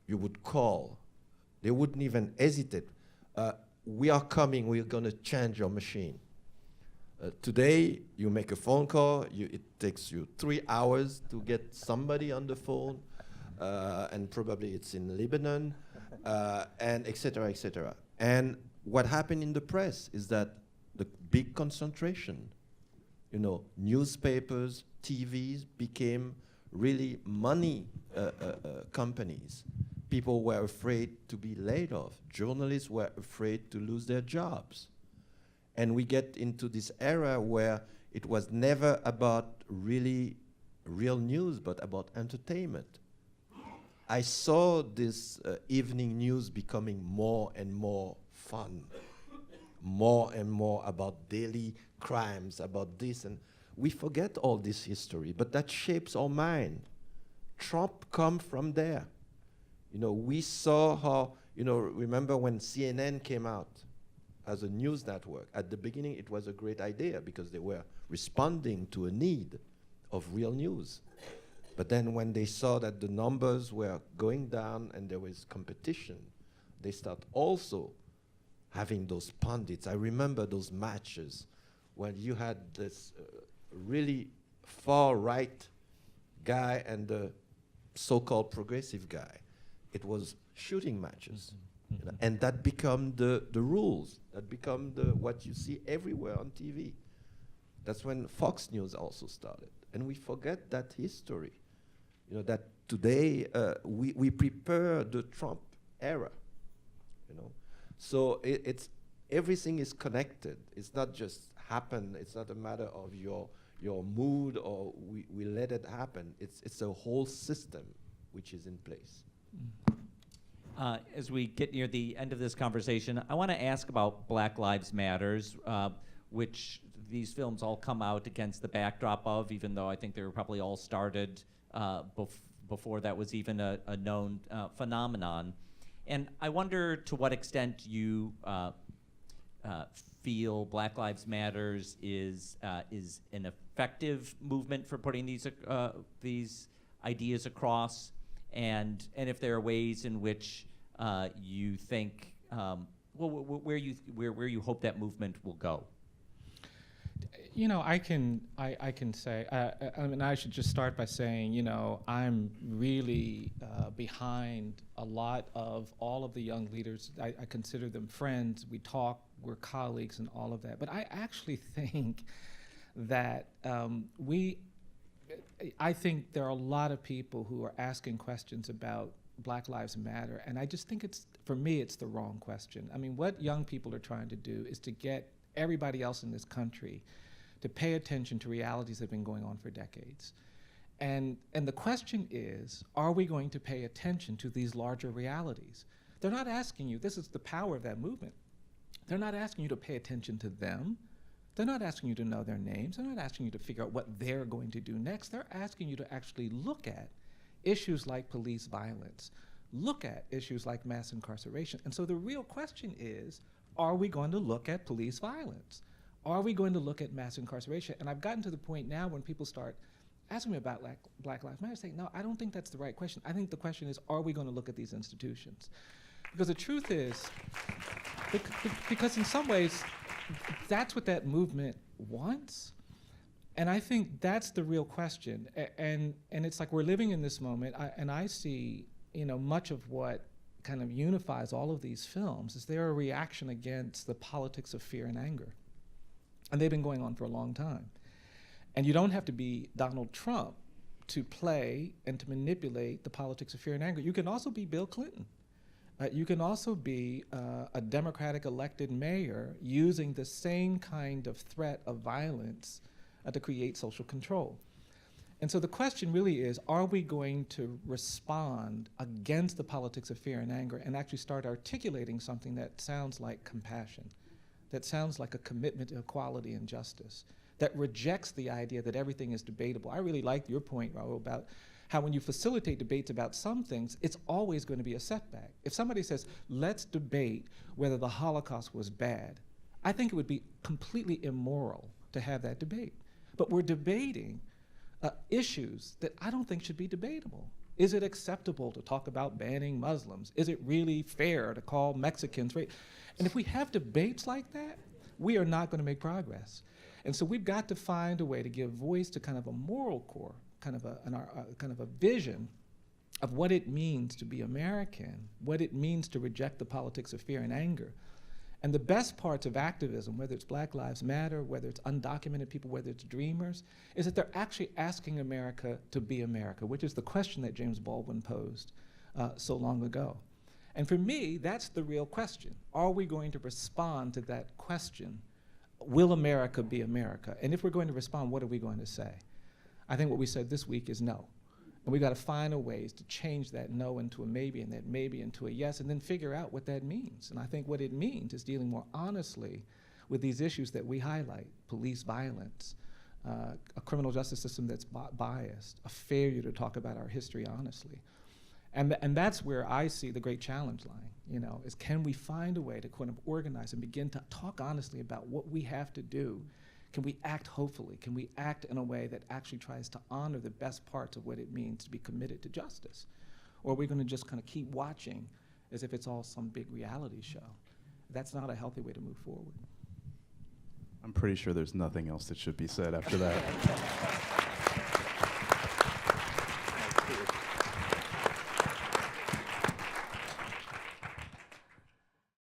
You would call. They wouldn't even hesitate. We are coming, we're going to change your machine. Today, you make a phone call, it takes you 3 hours to get somebody on the phone, and probably it's in Lebanon, and et cetera, et cetera. And what happened in the press is that the big concentration, newspapers, TVs became really money companies. People were afraid to be laid off. Journalists were afraid to lose their jobs. And we get into this era where it was never about really real news, but about entertainment. I saw this evening news becoming more and more fun, more and more about daily crimes, about this, and we forget all this history, but that shapes our mind. Trump come from there. We saw how, remember when CNN came out as a news network. At the beginning, it was a great idea because they were responding to a need of real news. But then when they saw that the numbers were going down and there was competition, they start also having those pundits. I remember those matches when you had this really far-right guy and the so-called progressive guy. It was shooting matches. You know, and that become the rules. That become what you see everywhere on TV. That's when Fox News also started. And we forget that history. You know, that today we prepare the Trump era. You know, so it's everything is connected. It's not just happen. It's not a matter of your mood or we let it happen. It's a whole system which is in place. As we get near the end of this conversation, I want to ask about Black Lives Matters, which these films all come out against the backdrop of, even though I think they were probably all started before that was even a known phenomenon. And I wonder to what extent you feel Black Lives Matters is an effective movement for putting these ideas across, and if there are ways in which you think, where you hope that movement will go. You know, I can say, I mean, I should just start by saying, you know, I'm really behind a lot of all of the young leaders. I consider them friends. We talk, we're colleagues and all of that. But I actually think that I think there are a lot of people who are asking questions about Black Lives Matter, and I just think for me, it's the wrong question. I mean, what young people are trying to do is to get everybody else in this country to pay attention to realities that have been going on for decades. And the question is, are we going to pay attention to these larger realities? They're not asking you, this is the power of that movement. They're not asking you to pay attention to them. They're not asking you to know their names. They're not asking you to figure out what they're going to do next. They're asking you to actually look at issues like police violence, look at issues like mass incarceration. And so the real question is, are we going to look at police violence? Are we going to look at mass incarceration? And I've gotten to the point now when people start asking me about Black Lives Matter, I say, no, I don't think that's the right question. I think the question is, are we going to look at these institutions? Because the truth is, because in some ways, that's what that movement wants. And I think that's the real question. And it's like we're living in this moment, and I see, you know, much of what kind of unifies all of these films is they're a reaction against the politics of fear and anger. And they've been going on for a long time. And you don't have to be Donald Trump to play and to manipulate the politics of fear and anger. You can also be Bill Clinton. You can also be a Democratic elected mayor using the same kind of threat of violence to create social control. And so the question really is, are we going to respond against the politics of fear and anger and actually start articulating something that sounds like compassion, that sounds like a commitment to equality and justice, that rejects the idea that everything is debatable? I really like your point, Raoul, about how when you facilitate debates about some things, it's always going to be a setback. If somebody says, let's debate whether the Holocaust was bad, I think it would be completely immoral to have that debate. But we're debating issues that I don't think should be debatable. Is it acceptable to talk about banning Muslims? Is it really fair to call Mexicans rape? And if we have debates like that, we are not going to make progress. And so we've got to find a way to give voice to kind of a moral core, kind of a vision of what it means to be American, what it means to reject the politics of fear and anger. And the best parts of activism, whether it's Black Lives Matter, whether it's undocumented people, whether it's dreamers, is that they're actually asking America to be America, which is the question that James Baldwin posed so long ago. And for me, that's the real question. Are we going to respond to that question? Will America be America? And if we're going to respond, what are we going to say? I think what we said this week is no. And we've got to find a ways to change that no into a maybe and that maybe into a yes, and then figure out what that means. And I think what it means is dealing more honestly with these issues that we highlight: police violence, a criminal justice system that's biased, a failure to talk about our history honestly. And that's where I see the great challenge lying, you know, is can we find a way to kind of organize and begin to talk honestly about what we have to do? Can we act hopefully? Can we act in a way that actually tries to honor the best parts of what it means to be committed to justice? Or are we going to just kind of keep watching as if it's all some big reality show? That's not a healthy way to move forward. I'm pretty sure there's nothing else that should be said after that.